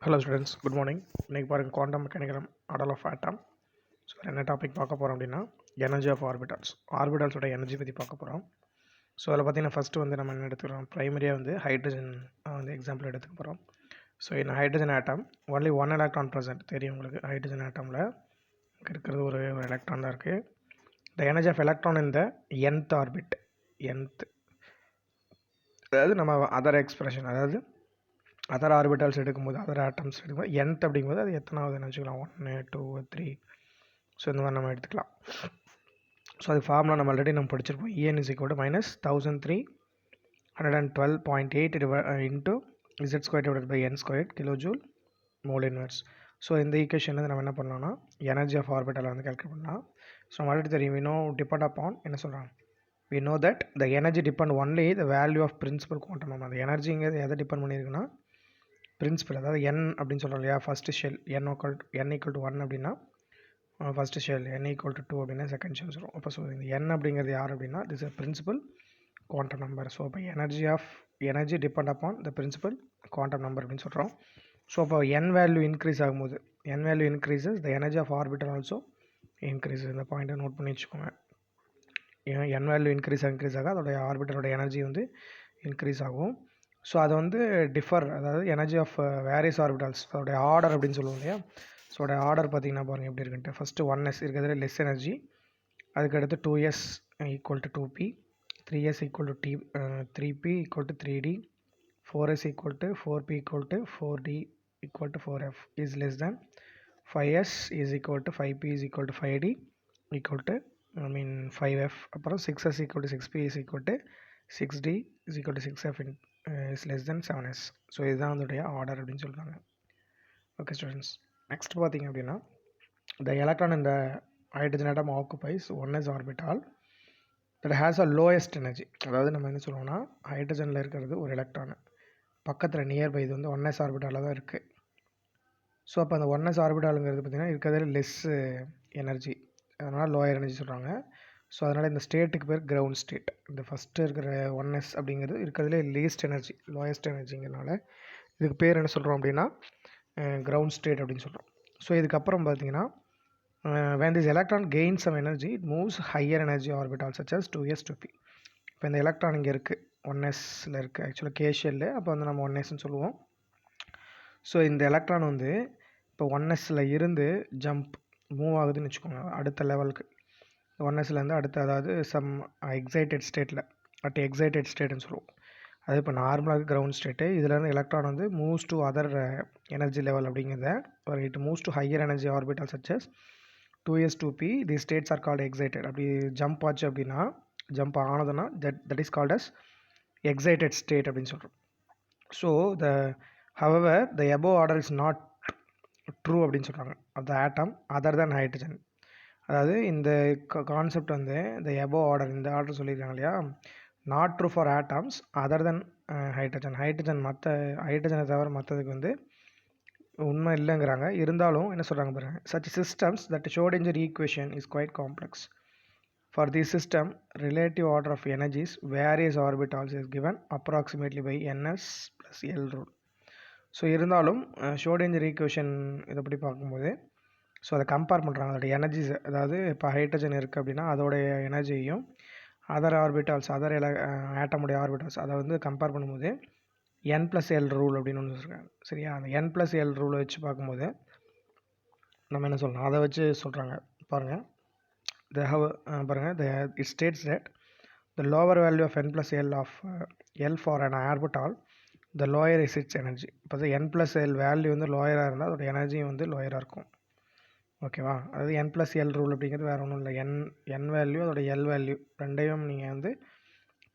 Hello students, good morning. இன்றைக்கி பாருங்கள், quantum mechanical model of atom. So என்ன topic பார்க்க போகிறோம் அப்படின்னா, எனர்ஜி ஆஃப் ஆர்பிட்டால்ஸ். ஆர்பிட்டால்ஸோட எனர்ஜி பற்றி பார்க்க போகிறோம். ஸோ அதில் பார்த்தீங்கன்னா ஃபஸ்ட்டு வந்து நம்ம என்ன எடுத்துக்கிறோம், ப்ரைமரியாக வந்து ஹைட்ரஜன் வந்து எக்ஸாம்பிள் எடுத்துக்க போகிறோம். ஸோ இந்த hydrogen atom only one electron present. தெரியும் உங்களுக்கு, ஹைட்ரஜன் ஆட்டமில் இருக்கிறது ஒரு எலக்ட்ரான் தான் இருக்குது. த எனர்ஜி ஆஃப் எலக்ட்ரான் இந்த nth ஆர்பிட். nth அதாவது நம்ம அதர் எக்ஸ்பிரஷன், அதாவது அதர் ஆர்பிட்டால்ஸ் எடுக்கும்போது, அதர் ஆட்டம்ஸ் எடுக்கும்போது nth அப்படிங்கும்போது அது எத்தனாவதுன்னு வச்சுக்கலாம், 1 2 3. ஸோ இந்த மாதிரி நம்ம எடுத்துக்கலாம். ஸோ அது ஃபார்முலா நம்ம ஆல்ரெடி நம்ம படிச்சிருப்போம். En is equal to minus 1312.8 into z squared divided by n squared kilojoule mole inverse. So இந்த ஈக்குவேஷன் வந்து நம்ம என்ன பண்ணலாம்னா, எனர்ஜி ஆஃப் ஆர்பிட்டால் வந்து கால்குலேட் பண்ணலாம். ஸோ நம்ம ஆல்ரெடி தெரியும், we know depend upon என்ன சொல்கிறாங்க, we know that the energy depend only the value of principal quantum number. அந்த எனர்ஜிங்கிறது எதை டிபெண்ட் பண்ணியிருக்குன்னா, பிரின்சிபல், அதாவது n அப்படின்னு சொல்கிறோம் இல்லையா, first shell n equal to 1 அப்படின்னா first shell, n equal to 2 அப்படின்னா செகண்ட் ஷெல் சொல்லுவோம். அப்போ ஸோ இந்த n அப்படிங்கிறது யார் அப்படின்னா, this is principal quantum number. So அப்போ energy depend upon the principal quantum number அப்படின்னு சொல்கிறோம். ஸோ அப்போ n வேல்யூ இன்க்ரீஸ் ஆகும்போது, n value increases the energy of orbital also increases. இந்த பாயிண்ட்டை நோட் பண்ணி வச்சுக்கோங்க. n வேல்யூ இன்க்ரீஸ் ஆக அதோடைய ஆர்பிட்டலோட எனர்ஜி வந்து இன்க்ரீஸ் ஆகும். ஸோ அது வந்து டிஃபர், அதாவது எனர்ஜி ஆஃப் வேரியஸ் ஆர்பிட்டால்ஸ், அதோடைய ஆர்டர் அப்படின்னு சொல்லுவோம் இல்லையா. ஸோ அதோடைய ஆர்டர் பார்த்தீங்கன்னா பாருங்கள் எப்படி இருக்குன்ட்டு. ஃபஸ்ட்டு 1s இருக்கிறதுல லெஸ் எனர்ஜி, அதுக்கடுத்து 2s equal to 2p, 3s equal to 3p equal to 3d, 4s equal to 4p equal to 4d equal to 4f is less than 5s is equal to 5p is equal to 5d equal to 5f. அப்புறம் 6s equal to 6p is equal to 6d is equal to 6f is less than 7s. So இதுதான் அதோடைய order அப்படின்னு சொல்கிறாங்க. Okay students, next பார்த்தீங்க அப்படின்னா, the electron இந்த hydrogen atom occupies 1s orbital that has a lowest energy. அதாவது நம்ம என்ன சொல்லுவோம்னா, ஹைட்ரஜனில் இருக்கிறது ஒரு எலக்ட்ரானு பக்கத்தில் நியர்பை இது வந்து 1s ஆர்பிட்டாலில் தான் இருக்குது. ஸோ அப்போ அந்த 1s ஆர்பிட்டாலுங்கிறது பார்த்திங்கன்னா இருக்கிறதுல லெஸ் எனர்ஜி, அதனால் லோயர் எனர்ஜி சொல்கிறாங்க. ஸோ அதனால் இந்த ஸ்டேட்டுக்கு பேர் கிரவுண்ட் ஸ்டேட். இந்த ஃபஸ்ட்டு இருக்கிற 1s அப்படிங்கிறது இருக்கிறதுலே லீஸ்ட் எனர்ஜி, லோயஸ்ட் எனர்ஜிங்கிறனால இதுக்கு பேர் என்ன சொல்கிறோம் அப்படின்னா கிரவுண்ட் ஸ்டேட் அப்படின்னு சொல்கிறோம். ஸோ இதுக்கப்புறம் பார்த்தீங்கன்னா, when this electron gains some energy it moves higher energy orbitals such as 2s 2p. இப்போ இந்த எலக்ட்ரான் இங்கே இருக்குது, 1sல இருக்குது, ஆக்சுவலாக கே ஷெல்லு, அப்போ வந்து நம்ம 1sன்னு சொல்லுவோம். ஸோ இந்த எலக்ட்ரான் வந்து இப்போ 1sல இருந்து ஜம்ப் மூவ் ஆகுதுன்னு வச்சுக்கோங்க அடுத்த லெவலுக்கு. 1sலேருந்து அடுத்து, அதாவது சம் எக்ஸைட்டட் ஸ்டேட்டில், எக்ஸைட்டட் ஸ்டேட்டுன்னு சொல்லுவோம். அது இப்போ நார்மலாக கிரவுண்ட் ஸ்டேட்டு. இதிலேருந்து எலக்ட்ரான் வந்து moves to other energy level அப்படிங்கிறத, ஒரு it moves to higher energy orbital such as 2s 2p. The states are called excited. அப்படி ஜம்ப் ஆச்சு அப்படின்னா, ஜம்ப் ஆனதுன்னா that is called as excited state அப்படின்னு சொல்கிறோம். So however the above order is not true அப்படின்னு சொல்கிறாங்க of the atom other than hydrogen. அதாவது இந்த கான்செப்ட் வந்து இந்த எபோவ் ஆர்டர், இந்த ஆர்டர் சொல்லியிருக்காங்க இல்லையா, not true for atoms other then hydrogen. மற்ற ஹைட்ரஜனை தவிர மற்றதுக்கு வந்து உண்மை இல்லைங்கிறாங்க. இருந்தாலும் என்ன சொல்கிறாங்க பாருங்கள், such systems that Schrodinger equation is quite complex. For the system relative order of energies various orbitals is given approximately by ns + l rule. So இருந்தாலும் ஷ்ரோடிங்கர் ஈக்குவேஷன் இதை பற்றி பார்க்கும்போது, ஸோ அதை கம்பேர் பண்ணுறாங்க அதோடைய எனர்ஜிஸ். அதாவது இப்போ ஹைட்ரஜன் இருக்குது அப்படின்னா அதோடைய எனர்ஜியையும் அதர் ஆர்பிட்டால்ஸ், அதர் ஆட்டமுடைய ஆர்பிட்டால்ஸ், அதை வந்து கம்பேர் பண்ணும்போது n + l ரூல் அப்படின்னு ஒன்று சொல்கிறாங்க. சரியா, அந்த n + l ரூலை வச்சு பார்க்கும்போது நம்ம என்ன சொல்லலாம், அதை வச்சு சொல்கிறாங்க பாருங்கள். it states that the lower value of n + l of l for an orbital the lower is its energy. இப்போ n + l வேல்யூ வந்து லோயராக இருந்தால் அதோட எனர்ஜியும் வந்து லோயராக இருக்கும். ஓகேவா, அதாவது n + l ரூல் அப்படிங்கிறது வேறு ஒன்றும் இல்லை. n வேல்யூ அதோட l வேல்யூ ரெண்டையும் நீங்கள் வந்து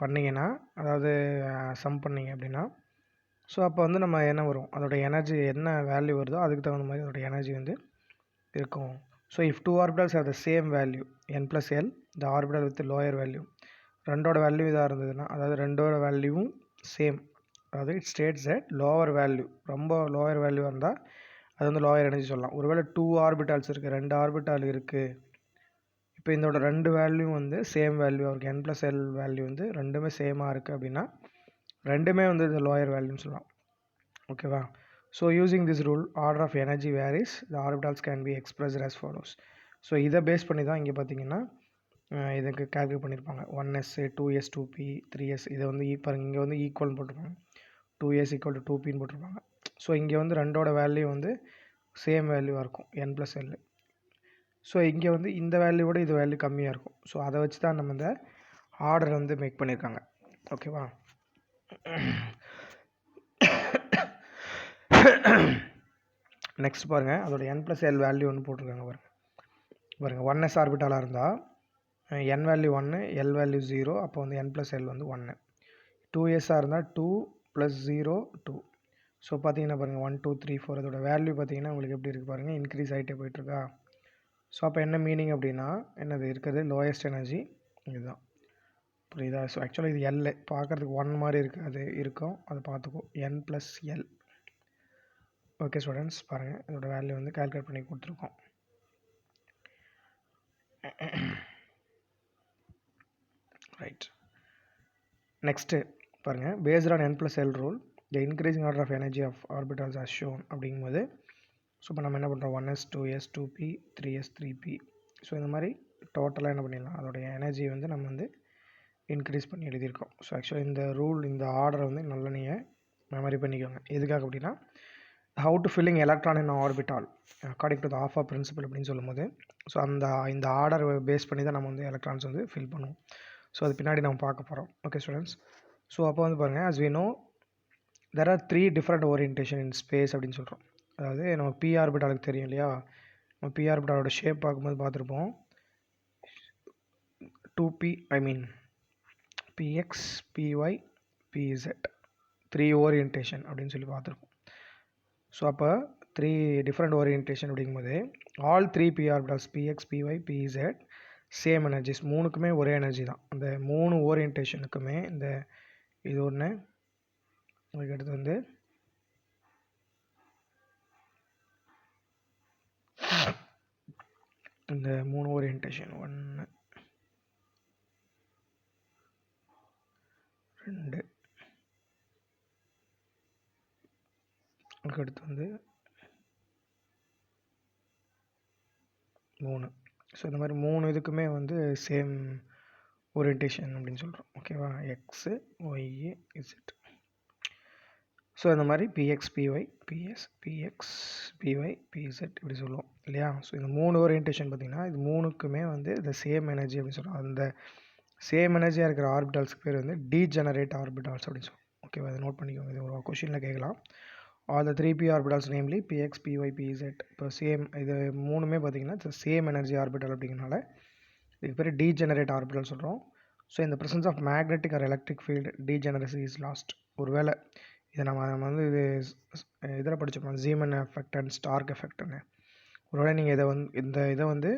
பண்ணிங்கன்னா, அதாவது சம் பண்ணிங்க அப்படின்னா, ஸோ அப்போ வந்து நம்ம என்ன வரும், அதோட எனர்ஜி என்ன வேல்யூ வருதோ அதுக்கு தகுந்த மாதிரி அதோட எனர்ஜி வந்து இருக்கும். So if 2 orbitals have the same value n + l, the orbital with lower value, ரெண்டோட வேல்யூ இதாக இருந்ததுன்னா, அதாவது ரெண்டோட வேல்யூவும் சேம், அதாவது it states that lower value, ரொம்ப லோயர் வேல்யூ இருந்தால் அது வந்து லோயர் எனர்ஜி சொல்லலாம். ஒருவேளை 2 ஆர்பிட்டால்ஸ் இருக்குது, 2 ஆர்பிட்டால் இருக்குது, இப்போ இதோட 2 வேல்யூ வந்து சேம் வேல்யூ இருக்குது, n + l வேல்யூ வந்து ரெண்டுமே சேமாக இருக்குது அப்படின்னா ரெண்டுமே வந்து இது லோயர் வேல்யூன்னு சொல்லலாம். ஓகேவா, so using this rule order of energy varies the orbitals can be expressed as follows. So இதை பேஸ் பண்ணி தான் இங்கே பார்த்தீங்கன்னா இதுக்கு கால்குலேட் பண்ணியிருப்பாங்க 1s 2s 2p 3s இதை வந்து பாருங்க இங்கே வந்து ஈக்குவல்னு போட்டிருப்பாங்க 2s ஈக்குவல் டு 2pன்னு போட்டிருப்பாங்க. ஸோ இங்கே வந்து ரெண்டோட வேல்யூ வந்து சேம் வேல்யூவாக இருக்கும் n+l. ஸோ இங்கே வந்து இந்த வேல்யூவோட இது வேல்யூ கம்மியாக இருக்கும். ஸோ அதை வச்சு தான் நம்ம இந்த ஆர்டர் வந்து மேக் பண்ணியிருக்காங்க. ஓகேவா? நெக்ஸ்ட் பாருங்கள், அதோட n+l வேல்யூ ஒன்று போட்டிருக்காங்க பாருங்கள் 1s ஆர்பிட்டாலாக இருந்தால் n வேல்யூ 1 l வேல்யூ 0, அப்போ வந்து n+l வந்து 1. 2s இருந்தால் 2 + 0 2. ஸோ பார்த்தீங்கன்னா பாருங்கள் 1 2 3 4 அதோட வேல்யூ பார்த்தீங்கன்னா உங்களுக்கு எப்படி இருக்குது பாருங்கள், இன்க்ரீஸ் ஆகிட்டே போயிட்டுருக்கா. ஸோ அப்போ என்ன மீனிங் அப்படின்னா என்னது இருக்கிறது லோயஸ்ட் எனர்ஜி இதுதான். புரியுதா? ஸோ ஆக்சுவலாக இது எல் பார்க்குறதுக்கு 1 மாதிரி இருக்குது, அது இருக்கும், அதை பார்த்துக்கோ n+l. ஓகே ஸ்டூடெண்ட்ஸ், பாருங்கள் இதோட வேல்யூ வந்து கால்குலேட் பண்ணி கொடுத்துருக்கோம். ரைட், நெக்ஸ்ட்டு பாருங்கள், based on n+l rule the increasing order of energy of orbitals as shown அப்படிங்கும்போது, ஸோ இப்போ நம்ம என்ன பண்ணுறோம் 1s 2s 2p 3s 3p. So இந்த மாதிரி டோட்டலாக என்ன பண்ணிடலாம், அதோடைய எனர்ஜி வந்து நம்ம வந்து இன்க்ரீஸ் பண்ணி எழுதியிருக்கோம். ஸோ ஆக்சுவலாக இந்த ரூல் இந்த ஆர்டரை வந்து நல்லா நீங்கள் மெமரி பண்ணிக்கோங்க. எதுக்காக அப்படின்னா how to filling electron in orbital according to the aufbau principle அப்படின்னு சொல்லும்போது, ஸோ இந்த ஆர்டர் பேஸ் பண்ணி தான் நம்ம வந்து எலக்ட்ரான்ஸ் வந்து ஃபில் பண்ணுவோம். ஸோ அது பின்னாடி நம்ம பார்க்க போகிறோம். ஓகே ஸ்டூடெண்ட்ஸ், ஸோ அப்போ வந்து பாருங்கள், as we know there are 3 different orientation in space அப்படின்னு சொல்கிறோம். அதாவது நம்ம பி ஆர்பிட்டாலுக்கு தெரியும் இல்லையா, நம்ம பி ஆர்பிட்டாலோட ஷேப் பார்க்கும்போது பார்த்துருப்போம் 2p I mean px py pz 3 orientation அப்படின்னு சொல்லி பார்த்துருப்போம். ஸோ அப்போ 3 டிஃப்ரெண்ட் ஓரியன்டேஷன் அப்படிங்கும்போது all 3 P orbitals px py pz same energies, மூணுக்குமே ஒரே எனர்ஜி தான். அந்த 3 ஓரியன்டேஷனுக்குமே இந்த இது ஒன்று, அதுக்கடுத்து வந்து இந்த 3 ஓரியன்டேஷன் 1 2, அதுக்கடுத்து வந்து 3. ஸோ இந்த மாதிரி 3 இதுக்குமே வந்து சேம் ஓரியன்டேஷன் அப்படின்னு சொல்கிறோம். ஓகேவா? X Y Z. ஸோ இந்த மாதிரி px py ps px py pz இப்படி சொல்லுவோம் இல்லையா? ஸோ இந்த 3 ஓரியன்டேஷன் பார்த்திங்கன்னா இது மூணுக்குமே வந்து இந்த சேம் எனர்ஜி அப்படின்னு சொல்கிறோம். அந்த சேம் எனர்ஜியாக இருக்கிற ஆர்பிட்டால்ஸ்க்கு பேர் வந்து டீஜெனரேட் ஆர்பிட்டால்ஸ் அப்படின்னு சொல்லுவோம். ஓகேவா? அதை நோட் பண்ணிக்கோங்க, இது ஒரு கொஷினில் கேட்கலாம். All the 3p orbitals namely px py pz இப்போ சேம், இது மூணுமே பார்த்திங்கன்னா சேம் எனர்ஜி ஆர்பிட்டால் அப்படிங்கிறனால இதுக்கு பேர் டீஜெனரேட் ஆர்பிட்டால் சொல்கிறோம். ஸோ இந்த presence of magnetic or electric field degeneracy is lost. ஒருவேளை இதை நம்ம வந்து இது இதில் படிச்சிருப்போம் ஜீமன் எஃபெக்ட் அண்ட் ஸ்டார்க் எஃபெக்ட்னு. ஒருவேளை நீங்கள் இதை வந்து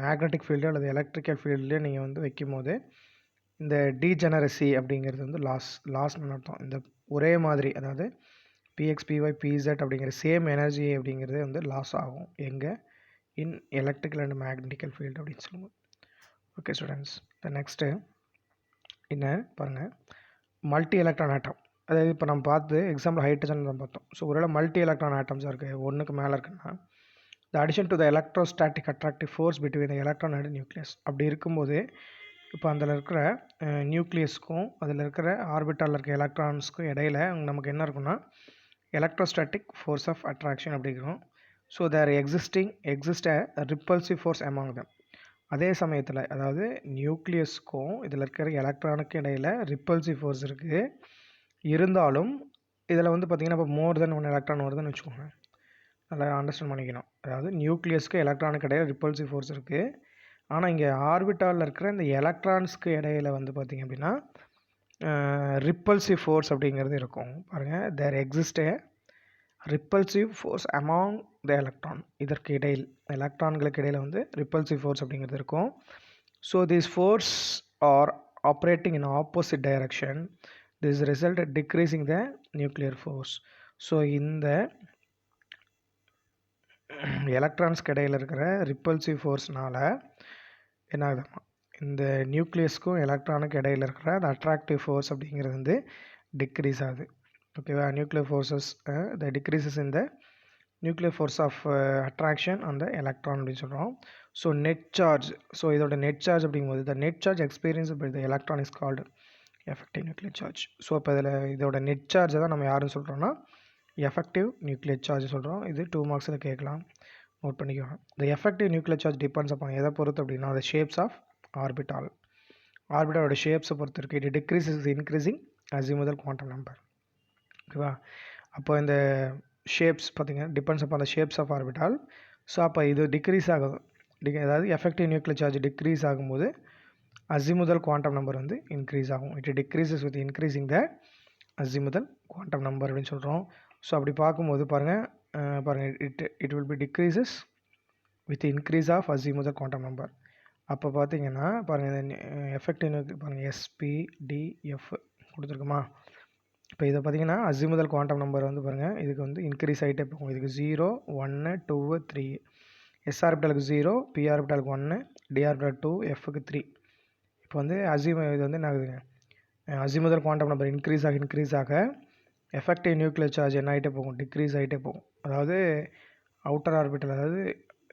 மேக்னெட்டிக் ஃபீல்டு அல்லது எலக்ட்ரிக்கல் ஃபீல்டுலேயே நீங்கள் வந்து வைக்கும் போது இந்த டீஜெனரசி அப்படிங்கிறது வந்து லாஸ்ட்னு அர்த்தம். இந்த ஒரே மாதிரி, அதாவது px py pz அப்படிங்கிற சேம் எனர்ஜி அப்படிங்கிறது வந்து லாஸ் ஆகும் எங்கே, இன் எலக்ட்ரிக்கல் அண்ட் மேக்னெட்டிக்கல் ஃபீல்டு அப்படின்னு சொல்லுவோம். ஓகே ஸ்டூடெண்ட்ஸ், த நெக்ஸ்ட்டு என்ன பாருங்கள், மல்டி எலக்ட்ரான் ஆட்டம். அதாவது இப்போ நம்ம பார்த்து எக்ஸாம்பிள் ஹைட்ரஜன் தான் பார்த்தோம். ஸோ ஒருவேளை மல்டி எலக்ட்ரான் ஆட்டம்ஸாக இருக்குது, ஒன்றுக்கு மேலே இருக்குன்னா த addition to the electrostatic attractive force between the electron and nucleus. அப்படி இருக்கும்போது இப்போ அதில் இருக்கிற நியூக்ளியஸ்க்கும் அதில் இருக்கிற ஆர்பிட்டாலில் இருக்க எலக்ட்ரான்ஸ்க்கும் இடையில நமக்கு என்ன இருக்குன்னா எலக்ட்ரோஸ்டாட்டிக் ஃபோர்ஸ் ஆஃப் அட்ராக்ஷன் அப்படிங்கிறோம். So there exist a repulsive force among them. அதே சமயத்தில் அதாவது நியூக்ளியஸ்க்கும் இதில் இருக்கிற எலக்ட்ரானுக்கும் இடையில் ரிப்பல்சிவ் ஃபோர்ஸ் இருக்குது. இருந்தாலும் இதில் வந்து பார்த்திங்கன்னா இப்போ மோர் தென் 1 எலக்ட்ரான் வருதுன்னு வச்சுக்கோங்க, நல்லா அண்டர்ஸ்டாண்ட் பண்ணிக்கணும். அதாவது நியூக்ளியஸ்க்கு எலக்ட்ரானுக்கு இடையில் ரிப்பல்சிவ் ஃபோர்ஸ் இருக்குது. ஆனால் இங்கே ஆர்பிட்டாலில் இருக்கிற இந்த எலக்ட்ரான்ஸ்க்கு இடையில் வந்து பார்த்திங்க அப்படின்னா ரிப்பல்சிவ் ஃபோர்ஸ் அப்படிங்கிறது இருக்கும். பாருங்கள், there exist a repulsive force among the electron. இதற்கு இடையில் எலக்ட்ரான்களுக்கு இடையில் வந்து ரிப்பல்சிவ் ஃபோர்ஸ் அப்படிங்கிறது இருக்கும். So these force are operating in opposite direction. This result decreasing the nuclear force. So இந்த எலக்ட்ரான்ஸ்க்கு இடையில் இருக்கிற ரிப்பல்சிவ் ஃபோர்ஸ்னால் என்ன ஆகுதுமா, இந்த நியூக்ளியஸ்க்கும் எலக்ட்ரானுக்கு இடையில் இருக்கிற அந்த அட்ராக்டிவ் ஃபோர்ஸ் அப்படிங்கிறது வந்து டிக்ரீஸ் ஆகுது. ஓகேவா. Nuclear forces the decreases in the nuclear force of attraction அந்த எலக்ட்ரான் அப்படின்னு சொல்கிறோம். ஸோ நெட் சார்ஜ், ஸோ இதோட நெட் சார்ஜ் அப்படிங்கும்போது the net charge experience by the electron is called effective nuclear charge. So இப்போ இதில் இதோட நெட் சார்ஜை தான் நம்ம யாருன்னு சொல்கிறோம்னா எஃபெக்டிவ் நியூக்ளியர் சார்ஜ் சொல்கிறோம். இது 2 மார்க்ஸில் கேட்கலாம், நோட் பண்ணிக்கோங்க. The effective nuclear charge depends upon எதை பொறுத்து அப்படின்னா த ஷேப்ஸ் ஆஃப் ஆர்பிட்டால். ஆர்பிட்டாலோட ஷேப்ஸை பொறுத்து இருக்குது. It decreases increasing azimuthal quantum number. ஓகேவா. அப்போ இந்த ஷேப்ஸ் பார்த்திங்கன்னா depends upon the shapes of orbital. So அப்போ இது டிக்ரீஸ் ஆகுது, அதாவது எஃபெக்டிவ் நியூக்ளியர் சார்ஜ் டிக்ரீஸ் ஆகும்போது அசிமுதல் குவாண்டம் நம்பர் வந்து இன்க்ரீஸ் ஆகும். It decreases with increasing the azimuthal quantum number அப்படின்னு சொல்கிறோம். ஸோ அப்படி பார்க்கும்போது பாருங்கள் it will be decreases with increase of azimuthal quantum number. அப்போ பார்த்தீங்கன்னா பாருங்கள் எஃபெக்டிவ் பாருங்கள் SPDF கொடுத்துருக்குமா. இப்போ இதை பார்த்தீங்கன்னா அசிமுதல் குவாண்டம் நம்பர் வந்து பாருங்கள் இதுக்கு வந்து இன்க்ரீஸ் ஆகிட்டே போகும். இதுக்கு 0 1 2 3, S ஆர்பிட்டாலுக்கு 0, P ஆர்பிட்டாலுக்கு 1, D ஆர்பிட்டால் 2, Fக்கு 3. இப்போ வந்து இது வந்து என்ன ஆகுதுங்க, அசிமுதல் குவாண்டம் நம்பர் இன்க்ரீஸ் ஆக எஃபெக்டிவ் நியூக்ளியர் சார்ஜ் என்ன ஆகிட்டே போகும், டிக்ரீஸ் ஆகிட்டே போகும். அதாவது அவுட்டர் ஆர்பிட்டல் அதாவது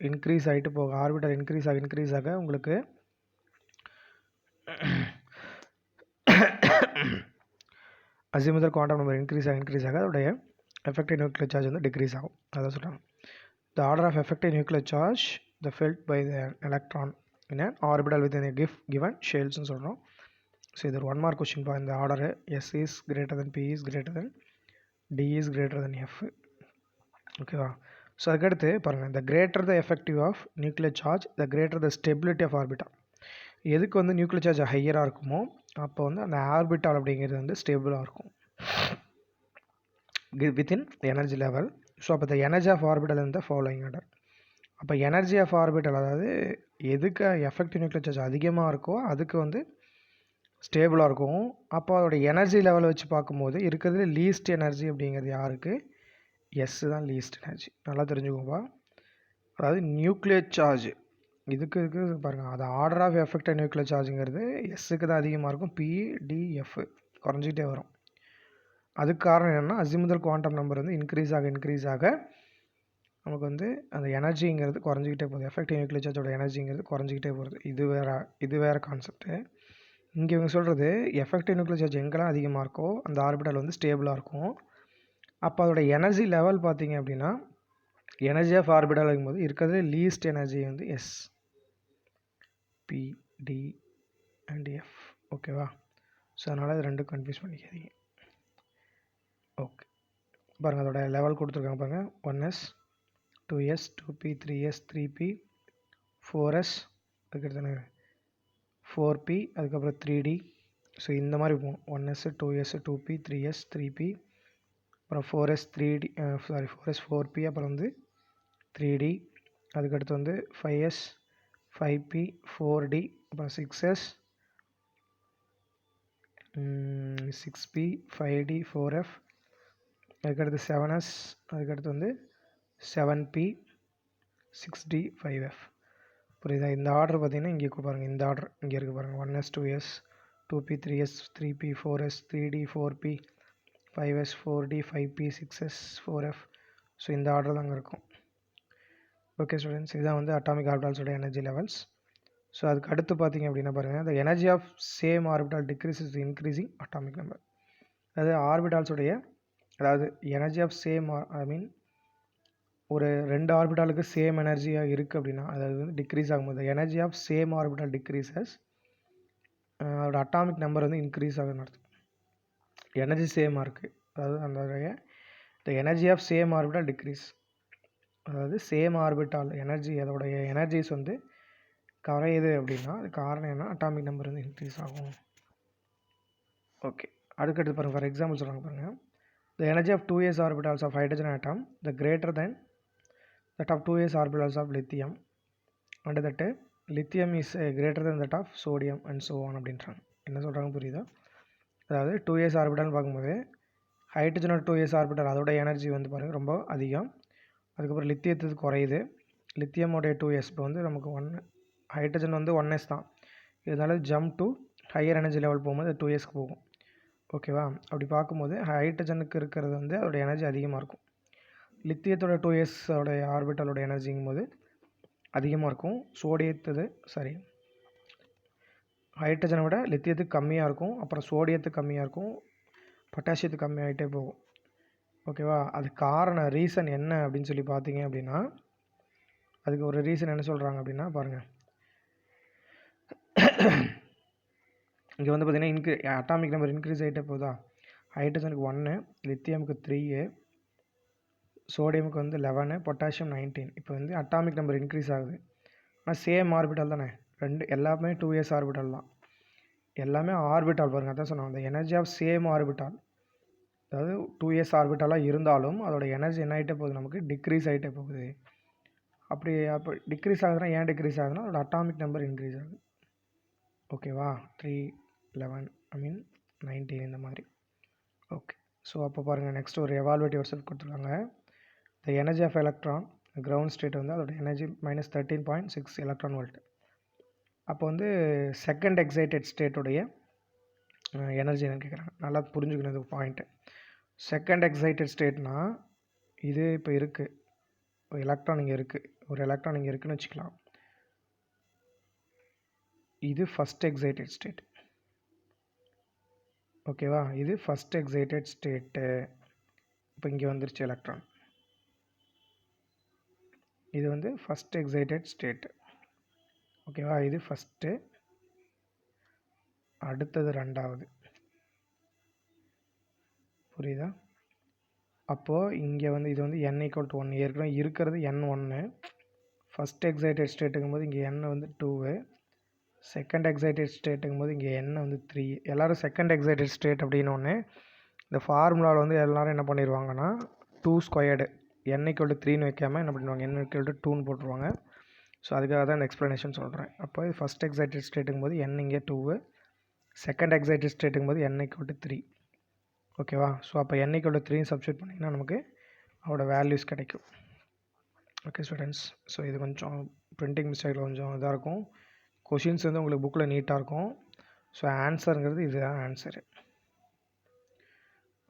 இன்க்ரீஸ் ஆகிட்டு போகும். ஆர்பிட்டல் இன்க்ரீஸ் ஆக உங்களுக்கு அசிமுதல் குவாண்டம் நம்பர் இன்க்ரீஸ் ஆக அதோடைய எஃபெக்டிவ் நியூக்ளியர் சார்ஜ் வந்து டிக்ரீஸ் ஆகும். அதான் சொல்கிறாங்க. The order of effective nuclear charge the felt by the electron in an orbital within a given shellsன்னு சொல்கிறோம். ஸோ இது ஒரு 1 மார்க் கொஸ்டின் பா. இந்த order S is greater than P is greater than D is greater than F. ஓகேவா. So அதுக்கடுத்து பாருங்கள், the greater the effective of nuclear charge the greater the stability of orbital. எதுக்கு வந்து nuclear charge ஹையராக இருக்குமோ அப்போ வந்து அந்த ஆர்பிட்டால் அப்படிங்கிறது வந்து ஸ்டேபிளாக இருக்கும் வித்தின் எனர்ஜி லெவல். ஸோ அப்போ த எனர்ஜி ஆஃப் ஆர்பிட்டல் இந்த ஃபாலோயிங் ஆர்டர். அப்போ எனர்ஜி ஆஃப் ஆர்பிட்டல் அதாவது எதுக்கு எஃபெக்டிவ் நியூக்ளியர் சார்ஜ் அதிகமாக இருக்கோ அதுக்கு வந்து ஸ்டேபிளாக இருக்கும். அப்போ அதோட எனர்ஜி லெவலை வச்சு பார்க்கும்போது இருக்கிறதுல லீஸ்ட் எனர்ஜி அப்படிங்கிறது யாருக்கு, எஸ் தான் லீஸ்ட் எனர்ஜி. நல்லா தெரிஞ்சுக்கோப்பா. அதாவது நியூக்ளியர் சார்ஜ் இதுக்கு பாருங்கள், அது ஆர்டர் ஆஃப் எஃபெக்டிவ் நியூக்ளியர் சார்ஜுங்கிறது எஸ்ஸுக்கு தான் அதிகமாக இருக்கும், PDF குறைஞ்சிக்கிட்டே வரும். அதுக்கு காரணம் என்னென்னா அசிமுதல் குவாண்டம் நம்பர் வந்து இன்க்ரீஸ் ஆக நமக்கு வந்து அந்த எனர்ஜிங்கிறது குறைஞ்சிக்கிட்டே போகுது. எஃபெக்டிவ் நியூக்ளியர் சார்ஜோட எனர்ஜிங்கிறது குறைஞ்சிக்கிட்டே போகுது. இது வேறு கான்செப்ட்டு. இங்கே இவங்க சொல்கிறது எஃபெக்டிவ் நியூக்ளியர் சார்ஜ் எங்கெல்லாம் அதிகமாக இருக்கோ அந்த ஆர்பிட்டல் வந்து ஸ்டேபிளாக இருக்கும். அப்போ அதோட எனர்ஜி லெவல் பார்த்தீங்க அப்படின்னா எனர்ஜி ஆஃப் ஆர்பிட்டல் இருக்கும்போது இருக்கிறது லீஸ்ட் எனர்ஜி வந்து SPD அண்ட் F. ஓகேவா. ஸோ அதனால் இது ரெண்டும் கன்ஃபியூஸ் பண்ணிக்காதீங்க. ஓகே பாருங்கள், அதோட லெவல் கொடுத்துருக்காங்க பாருங்கள். 1S 2S 2P 3S 3P 4S அதுக்கடுத்து 4P அதுக்கப்புறம் 3D. ஸோ இந்த மாதிரி போகும். 1S 2S 2P 3S 3P அப்புறம் 4S 3D 4S 4P அப்புறம் வந்து 3D அதுக்கடுத்து வந்து 5S 5P 4D அப்புறம் 6S 6P 5D 4F அதுக்கடுத்து 7S அதுக்கடுத்து வந்து 7P 6D 5F. புரியுதா. இந்த ஆர்டர் பார்த்தீங்கன்னா இங்கே பாருங்கள், இந்த ஆர்டர் இங்கே இருக்குது பாருங்கள். 1S 2S 2P 3S 3P 4S 3D 4P 5S 4D 5P 6S 4F. So இந்த ஆர்டர் தாங்க இருக்கும். ஓகே ஸ்டூடெண்ட்ஸ், இதுதான் வந்து அட்டாமிக் ஆர்பிட்டால்ஸோட எனர்ஜி லெவல்ஸ். ஸோ அதுக்கு அடுத்து பார்த்தீங்க அப்படின்னா பாருங்கள், the energy of same orbital decreases increasing atomic number. அதாவது ஆர்பிட்டால்ஸோடைய அதாவது energy of same I mean ஒரு 2 ஆர்பிட்டாலுக்கு சேம் எனர்ஜியாக இருக்குது அப்படின்னா அதாவது வந்து டிக்ரீஸ் ஆகும்போது energy of same orbital decreases, அதோட அட்டாமிக் நம்பர் வந்து இன்க்ரீஸ் ஆகுதுன்னு அர்த்தம். எனர்ஜி சேமாக இருக்குது, அதாவது அந்த energy of same orbital decrease, அதாவது சேம் ஆர்பிட்டால் எனர்ஜி அதோடைய எனர்ஜிஸ் வந்து குறையுது அப்படின்னா அது காரணம் என்ன, அட்டாமிக் நம்பர் வந்து இன்க்ரீஸ் ஆகும். ஓகே அடுத்தடுத்து பாருங்கள். ஃபார் எக்ஸாம்பிள் சொல்கிறாங்க பாருங்கள். The energy of 2s orbitals of hydrogen atom the greater than that of 2s orbitals of lithium and that lithium is greater than that of sodium and so on அப்படின்றாங்க. என்ன சொல்கிறாங்க புரியுதா. அதாவது 2s ஆர்பிட்டால்னு பார்க்கும்போது ஹைட்ரஜனோட 2s orbital அதோட energy வந்து பாருங்கள் ரொம்ப அதிகம். அதுக்கப்புறம் லித்தியத்துக்கு குறையுது. லித்தியமோடைய 2s இப்போ வந்து நமக்கு 1 ஹைட்ரஜன் வந்து 1s தான், இதனால jump to higher energy level போகும்போது 2sக்கு போகும். ஓகேவா? அப்படி பார்க்கும்போது ஹைட்ரஜனுக்கு இருக்கிறது வந்து அதோட எனர்ஜி அதிகமாக இருக்கும். லித்தியத்தோட 2s உடைய ஆர்பிட்டாலோட எனர்ஜிங்கும்போது அதிகமாக இருக்கும். ஹைட்ரஜனை விட லித்தியத்துக்கு கம்மியாக இருக்கும். அப்புறம் சோடியத்துக்கு கம்மியாக இருக்கும். பொட்டாசியத்துக்கு கம்மியாகிட்டே போகும். ஓகேவா? அது ரீசன் என்ன அப்படின்னு சொல்லி பார்த்தீங்க அப்படின்னா, அதுக்கு ஒரு ரீசன் என்ன சொல்கிறாங்க அப்படின்னா பாருங்கள். இங்கே வந்து பார்த்தீங்கன்னா அட்டாமிக் நம்பர் இன்க்ரீஸ் ஆகிட்டே போதா? ஹைட்ரஜனுக்கு 1, லித்தியமுக்கு 3, சோடியமுக்கு வந்து 11, பொட்டாசியம் 19. இப்போ வந்து அட்டாமிக் நம்பர் இன்க்ரீஸ் ஆகுது. ஆனால் சேம் ஆர்பிட்டால் தானே, எல்லாமே 2s ஆர்பிட்டால் தான். எல்லாமே ஆர்பிட்டால் பாருங்கள், அதான் சொன்னாங்க. அந்த எனர்ஜி ஆஃப் சேம் ஆர்பிட்டால், அதாவது 2s ஆர்பிட்டாலாக இருந்தாலும் அதோட எனர்ஜி என்ன ஆகிட்டே போகுது, நமக்கு டிக்ரீஸ் ஆகிட்டே போகுது. அப்போ டிக்ரீஸ் ஆகுதுன்னா ஏன் டிக்ரீஸ் ஆகுதுன்னா அதோட அட்டாமிக் நம்பர் இன்க்ரீஸ் ஆகுது. ஓகேவா? 3, 11 19 இந்த மாதிரி. ஓகே, ஸோ அப்போ பாருங்கள், நெக்ஸ்ட் ஒரு எவால்வேட்டிவ் ரிசல்ட் கொடுத்துருக்காங்க. The energy of electron ground state வந்து அதோட எனர்ஜி -13.6 எலக்ட்ரான் வோல்ட். அப்போ வந்து செகண்ட் எக்ஸைட்டட் ஸ்டேட்டுடைய எனர்ஜி என்னன்னு கேட்குறாங்க. நல்லா புரிஞ்சுக்கணும் இது பாயிண்ட்டு. செகண்ட் எக்ஸைட்டட் ஸ்டேட்னா இது இப்போ இருக்குது, ஒரு எலக்ட்ரான் இங்கே இருக்குதுன்னு வச்சுக்கலாம். இது ஃபஸ்ட் எக்ஸைட்டட் ஸ்டேட். ஓகேவா? இது ஃபஸ்ட் எக்ஸைட்டட் ஸ்டேட்டு. இப்போ இங்கே வந்துருச்சு எலக்ட்ரான். இது வந்து ஃபஸ்ட் எக்ஸைட்டட் ஸ்டேட்டு. ஓகேவா? இது ஃபஸ்ட்டு, அடுத்தது ரெண்டாவது. புரியுதா? அப்போது இங்கே வந்து இது வந்து n = 1. ஏற்கனவே இருக்கிறது n1. ஃபஸ்ட் எக்ஸைட்டட் ஸ்டேட்டுங்கும்போது இங்கே n வந்து 2. செகண்ட் எக்ஸைட்டட் ஸ்டேட்டுங்கும்போது இங்கே n வந்து 3. எல்லோரும் செகண்ட் எக்ஸைட்டட் ஸ்டேட் அப்படின்னோடனே இந்த ஃபார்முலாவில் வந்து எல்லோரும் என்ன பண்ணிடுவாங்கன்னா 2 ஸ்கொயர்டு n = 3ன்னு வைக்காமல் என்ன பண்ணுவாங்க, n = 2ன்னு போட்டுருவாங்க. ஸோ அதுக்காக தான் இந்த எக்ஸ்ப்ளனேஷன் சொல்கிறேன். அப்போ இது ஃபஸ்ட் எக்ஸைட்டட் ஸ்டேட்டுங்கும்போது n இங்கே 2, செகண்ட் எக்ஸைட்டட் ஸ்டேட்டுங்கும்போது n = 3. ஓகேவா? ஸோ அப்போ n = 3 சப்ஸ்டியூட் பண்ணிங்கன்னா நமக்கு அதோட வேல்யூஸ் கிடைக்கும். ஓகே ஸ்டூடெண்ட்ஸ், ஸோ இது கொஞ்சம் பிரிண்டிங் மிஸ்டேக்கில் கொஞ்சம் இதாக இருக்கும். கொஷின்ஸ் வந்து உங்களுக்கு புக்கில் நீட்டாக இருக்கும். ஸோ ஆன்சருங்கிறது இதுதான் ஆன்சரு.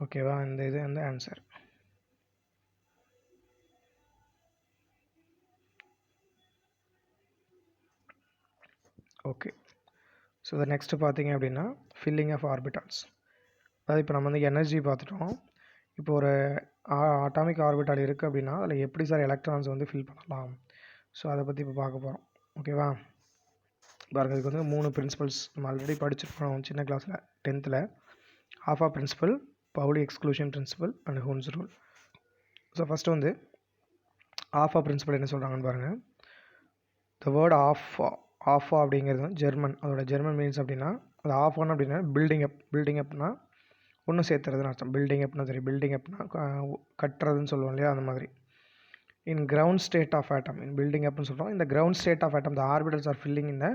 ஓகேவா? இந்த இது வந்து ஆன்சர். ஓகே, ஸோ இதை நெக்ஸ்ட்டு பார்த்தீங்க அப்படின்னா ஃபில்லிங் ஆஃப் ஆர்பிட்டால்ஸ். அதாவது இப்போ நம்ம வந்து எனர்ஜி பார்த்துட்டோம். இப்போ ஒரு அட்டாமிக் ஆர்பிட்டால் இருக்குது அப்படின்னா அதில் எப்படி சார் எலக்ட்ரான்ஸ் வந்து ஃபில் பண்ணலாம், ஸோ அதை பற்றி இப்போ பார்க்க போகிறோம். ஓகேவா? பாருங்கள், இதுக்கு வந்து 3 பிரின்சிபல்ஸ் நம்ம ஆல்ரெடி படிச்சிருக்கோம் சின்ன கிளாஸில் 10th. Aufbau principle, Pauli exclusion principle and Hund's rule. So first வந்து ஆஃபா பிரின்சிபல் என்ன சொல்கிறாங்கன்னு பாருங்கள். த வேர்ட் ஆஃபா அப்படிங்கிறது வந்து ஜெர்மன். அதோட ஜெர்மன் மீன்ஸ் அப்படின்னா அது ஆஃபான்னு அப்படின்னா பில்டிங் அப்னா ஒன்று சேர்த்துறதுன்னு அர்த்தம். பில்டிங் அப்னா கட்டுறதுன்னு சொல்லுவோம் இல்லையா, அந்த மாதிரி. In ground state of atom, in building அப்னு சொல்கிறோம். இந்த ground state of atom the orbitals are filling in the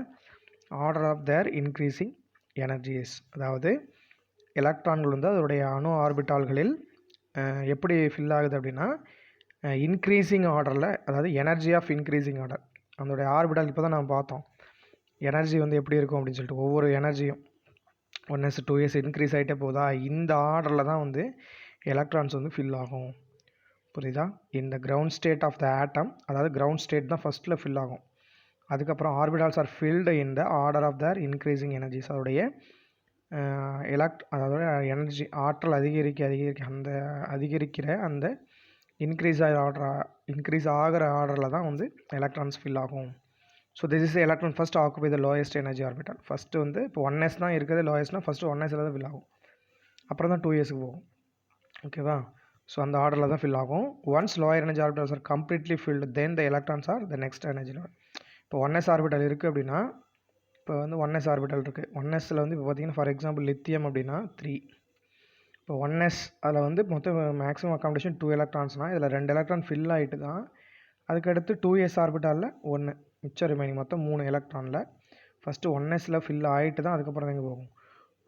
order of their increasing energies. அதாவது எலக்ட்ரான்கள் வந்து அதோடைய அணு ஆர்பிட்டால்களில் எப்படி ஃபில் ஆகுது அப்படின்னா இன்க்ரீசிங் ஆர்டரில், அதாவது எனர்ஜி ஆஃப் இன்க்ரீசிங் ஆர்டர். அதோடைய ஆர்பிட்டால் இப்போ தான் நம்ம பார்த்தோம் எனர்ஜி வந்து எப்படி இருக்கும் அப்படின்னு சொல்லிட்டு. ஒவ்வொரு எனர்ஜியும் 1s 2s இன்க்ரீஸ் ஆகிட்டே போதா, இந்த ஆர்டரில் தான் வந்து எலக்ட்ரான்ஸ் வந்து ஃபில் ஆகும். புரியுதா? இந்த ground state of the atom, அதாவது கிரவுண்ட் ஸ்டேட் தான் ஃபஸ்ட்டில் ஃபில் ஆகும். அதுக்கப்புறம் orbitals are filled in the order of their increasing energies. அதோடைய அதாவது எனர்ஜி ஆற்றல் அதிகரிக்கிற அந்த இன்க்ரீஸ் ஆகிற ஆர்டரில் தான் வந்து எலக்ட்ரான்ஸ் ஃபில் ஆகும். So this is electron first occupy the lowest energy orbital. First வந்து இப்போ 1s தான் இருக்குது லோயஸ்ட்னா ஃபஸ்ட்டு 1sல தான் ஃபில் ஆகும், அப்புறம் தான் 2sக்கு போகும். ஓகேவா? ஸோ அந்த ஆர்டரில் தான் ஃபில் ஆகும். Once lower energy orbitals are completely field then the electrons R the next energy level. இப்போ 1s ஆர்பிட்டால் இருக்குது அப்படின்னா, இப்போ வந்து 1s ஆர்பிட்டால் இருக்குது. 1sல வந்து இப்போ பார்த்தீங்கன்னா ஃபார் எக்ஸாம்பிள் லித்தியம் அப்படின்னா 3. இப்போ 1s அதில் வந்து மொத்தம் மேக்ஸிமம் அக்காமடேஷன் 2 எலக்ட்ரான்ஸ்னால் இதில் 2 எலக்ட்ரான் ஃபில் ஆகிட்டு தான் அதுக்கடுத்து 2s ஆர்பிட்டாலில் 1 மிச்சம் ரிமைனிங் மொத்தம் 3 எலக்ட்ரானில் ஃபஸ்ட்டு 1sல ஃபில் ஆகிட்டு தான் அதுக்கப்புறம் எங்கே போகும்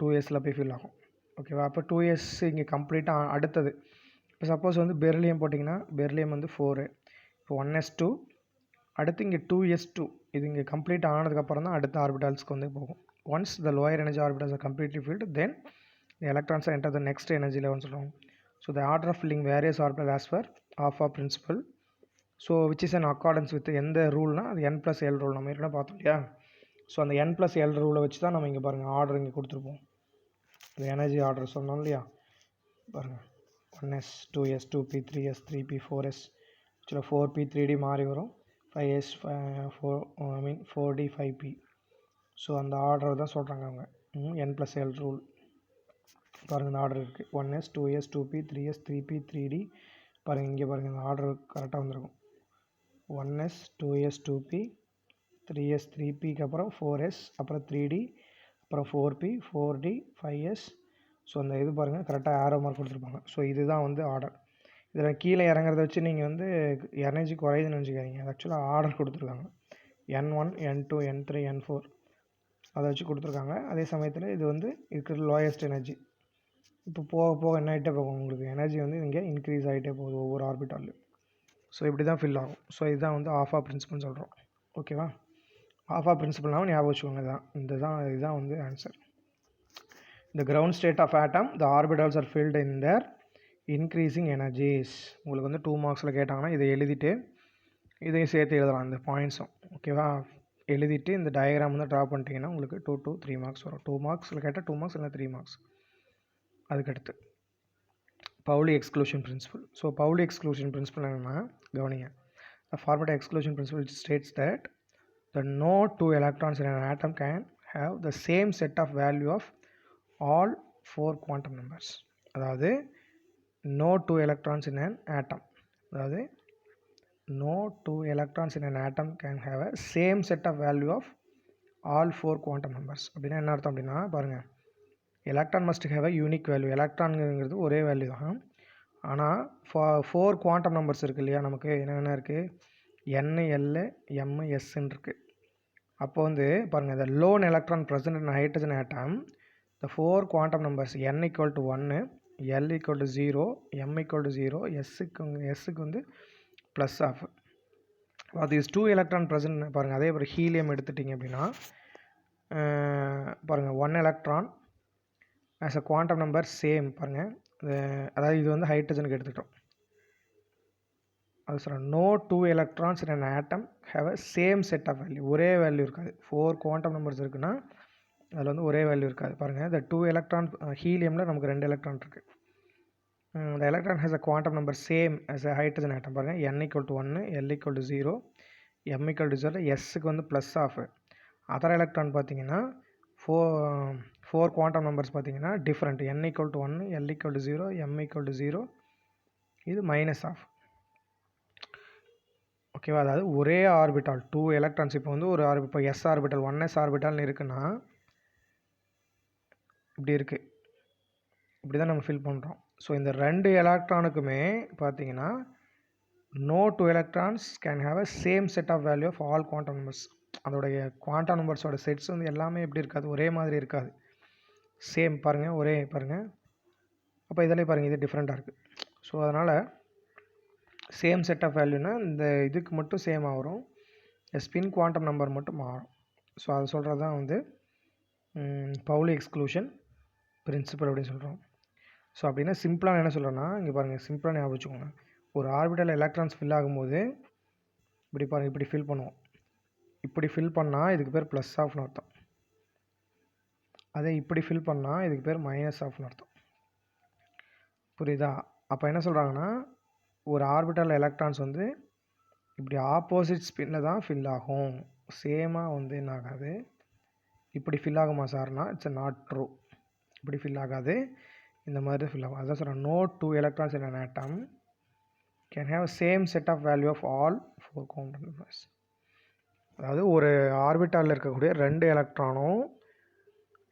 2sல போய் ஃபில் ஆகும். ஓகேவா? அப்போ 2s இங்கே கம்ப்ளீட்டாக அடுத்தது. இப்போ சப்போஸ் வந்து பெர்லியம் போட்டிங்கன்னா பெர்லியம் வந்து 4. இப்போ 1s2 அடுத்து இங்கே 2s2 இது இங்கே கம்ப்ளீட் ஆனதுக்கப்புறம் தான் அடுத்த ஆர்பிட்டால்ஸ்க்கு வந்து போகும். Once the lower energy orbitals are completely field then the electrons enter the next energy level சொல்கிறோம். So the order of filling various orbitals as per Hoffa principle. So which is in accordance with எந்த ரூல்னா அது n plus l rule நம்ம ஏற்கனவே பார்த்தோம் இல்லையா. So அந்த n plus l ரூலை வச்சு தான் நம்ம இங்கே பாருங்கள் ஆர்டர் இங்கே கொடுத்துருப்போம். இந்த எனர்ஜி ஆர்டர் சொன்னோம் இல்லையா, பாருங்கள் 1s 2s 2p 3s 3p 4s ஆக்சுவலாக 4p 3d மாறி வரும், 5s 4d 5p. ஸோ அந்த ஆர்டர் தான் சொல்கிறாங்க அவங்க n plus l ரூல். பாருங்கள் இந்த ஆர்டர் இருக்குது 1s 2s 2p 3s 3p 3d. பாருங்கள் இங்கே பாருங்கள் இந்த ஆர்டர் கரெக்டாக வந்திருக்கும். 1s 2s 2p 3s 3pக்கு அப்புறம் 4s அப்புறம் 3d அப்புறம் 4p 4d 5s. ஸோ அந்த இது பாருங்கள் கரெக்டாக ஆரோ மார்க் கொடுத்துருப்பாங்க. ஸோ இதுதான் வந்து ஆர்டர். இதில் கீழே இறங்குறத வச்சு நீங்கள் வந்து எனர்ஜி குறையுதுன்னு நினச்சிக்காதீங்க. அது ஆக்சுவலாக ஆர்டர் கொடுத்துருக்காங்க. n1 n2 n3 n4 அதை வச்சு கொடுத்துருக்காங்க. அதே சமயத்தில் இது வந்து இருக்கிற லோயஸ்ட் எனர்ஜி. இப்போ போக போக என்ன ஆகிட்டே போகும், உங்களுக்கு எனர்ஜி வந்து இங்கே இன்க்ரீஸ் ஆகிட்டே போகுது ஒவ்வொரு ஆர்பிட்டாலும். ஸோ இப்படி தான் ஃபில் ஆகும். ஸோ இதுதான் வந்து ஹாஃபா பிரின்சிபல்னு சொல்கிறோம். ஓகேவா, ஹாஃபா பிரின்சிபல்னாலும் ஞாபகம் வச்சுக்கோங்க. இதுதான் வந்து ஆன்சர். இந்த ground state of atom the orbitals are filled in their increasing energies. உங்களுக்கு வந்து 2 மார்க்ஸில் கேட்டாங்கன்னா இதை எழுதிட்டு இதையும் சேர்த்து எழுதலாம் இந்த பாயிண்ட்ஸும். ஓகேவா, எழுதிட்டு இந்த டயக்ராம் வந்து ட்ரா பண்ணிட்டீங்கன்னா உங்களுக்கு 2 to 3 மார்க்ஸ் வரும். 2 மார்க்ஸில் கேட்டால் 2 மார்க்ஸ் இல்லை 3 மார்க்ஸ். அதுக்கடுத்து Pauli exclusion principal. So Pauli exclusion principal என்னென்னா கவனிங்க. The format exclusion principal which states that the no two electrons in an atom can have the same set of value of all 4 quantum numbers. அதாவது no two electrons in an atom, அதாவது no two electrons in an atom can have a same set of value of all 4 quantum numbers. அப்படின்னா என்ன அர்த்தம் அப்படின்னா பாருங்கள், electron must have a unique value. எலக்ட்ரான்ங்கிறது ஒரே value தான். ஆனால் 4 குவாண்டம் நம்பர்ஸ் இருக்குது இல்லையா, நமக்கு என்னென்ன இருக்குது, n l m sன்னு இருக்குது. அப்போ வந்து பாருங்கள், இந்த lone electron present in hydrogen atom the 4 quantum numbers n = 1 l = 0 m = 0 s வந்து ப்ளஸ் ஆஃப். அது இஸ் 2 எலக்ட்ரான் ப்ரெசன்ட். பாருங்கள் அதே ஒரு ஹீலியம் எடுத்துட்டிங்க அப்படின்னா பாருங்கள் 1 electron as a quantum number same. பாருங்கள் அதாவது இது வந்து ஹைட்ரஜனுக்கு எடுத்துக்கிட்டோம். அது சொல்கிறேன், no 2 electrons in an atom have a same set of value. ஒரே வேல்யூ இருக்காது. 4 குவாண்டம் நம்பர்ஸ் இருக்குன்னா அதில் வந்து ஒரே வேல்யூ இருக்காது. பாருங்கள் இந்த 2 எலக்ட்ரான் ஹீலியமில் நமக்கு 2 எலக்ட்ரான் இருக்குது. the electron has a quantum number same as a hydrogen atom. பாருங்கள் n = 1 l = 0 m = 0 sக்கு வந்து ப்ளஸ் ஆஃப். அதர் எலக்ட்ரான் பார்த்தீங்கன்னா 4 குவாண்டம் நம்பர்ஸ் பார்த்தீங்கன்னா டிஃப்ரெண்ட். n = 1 l = 0 m = 0 இது மைனஸ் ஆஃப். ஓகேவா, அதாவது ஒரே ஆர்பிட்டால் 2 எலக்ட்ரான்ஸ். இப்போ வந்து ஒரு இப்போ s ஆர்பிட்டால் 1s ஆர்பிட்டால்னு இருக்குன்னா இப்படி இருக்குது. இப்படி தான் நம்ம ஃபில் பண்ணுறோம். ஸோ இந்த 2 எலக்ட்ரானுக்குமே பார்த்தீங்கன்னா no 2 electrons can have a same set of value of all quantum numbers. அதோடைய குவாண்டம் நம்பர்ஸோட செட்ஸ் வந்து எல்லாமே எப்படி இருக்காது, ஒரே மாதிரி இருக்காது. சேம் பாருங்கள், ஒரே பாருங்கள். அப்போ இதிலே பாருங்கள் இது டிஃப்ரெண்ட்டாக இருக்குது. ஸோ அதனால் சேம் செட் ஆஃப் வேல்யூனா இந்த இதுக்கு மட்டும் சேமாக வரும், ஸ்பின் குவாண்டம் நம்பர் மட்டும் மாறும். ஸோ அது சொல்கிறது தான் வந்து பவுலி எக்ஸ்க்ளூஷன் பிரின்சிபல் அப்படின்னு சொல்கிறோம். ஸோ அப்படின்னா சிம்பிளாக என்ன சொல்கிறேன்னா, இங்கே பாருங்கள் சிம்பிளாக ஞாபகம் வச்சுக்கோங்க. ஒரு ஆர்பிட்டல் எலக்ட்ரான்ஸ் ஃபில் ஆகும்போது இப்படி பாருங்கள், இப்படி ஃபில் பண்ணுவோம். இப்படி ஃபில் பண்ணால் இதுக்கு பேர் ப்ளஸ் ஆஃப்னு அர்த்தம். அதே இப்படி ஃபில் பண்ணால் இதுக்கு பேர் மைனஸ் ஆஃப்னு அர்த்தம். புரியுதா? அப்போ என்ன சொல்கிறாங்கன்னா, ஒரு ஆர்பிட்டல் எலக்ட்ரான்ஸ் வந்து இப்படி ஆப்போசிட் ஸ்பின்னில் தான் ஃபில் ஆகும். சேமாக வந்து என்ன ஆகாது, இப்படி ஃபில் ஆகுமா சார்னா இட்ஸ் நாட் ட்ரூ. இப்படி ஃபில் ஆகாது, இந்த மாதிரி ஃபில் ஆகும். அதான் சொல்கிறேன், no 2 electrons in an atom can have same set of value of all 4 quantum numbers. அதாவது ஒரு ஆர்பிட்டாலில் இருக்கக்கூடிய 2 எலக்ட்ரானும்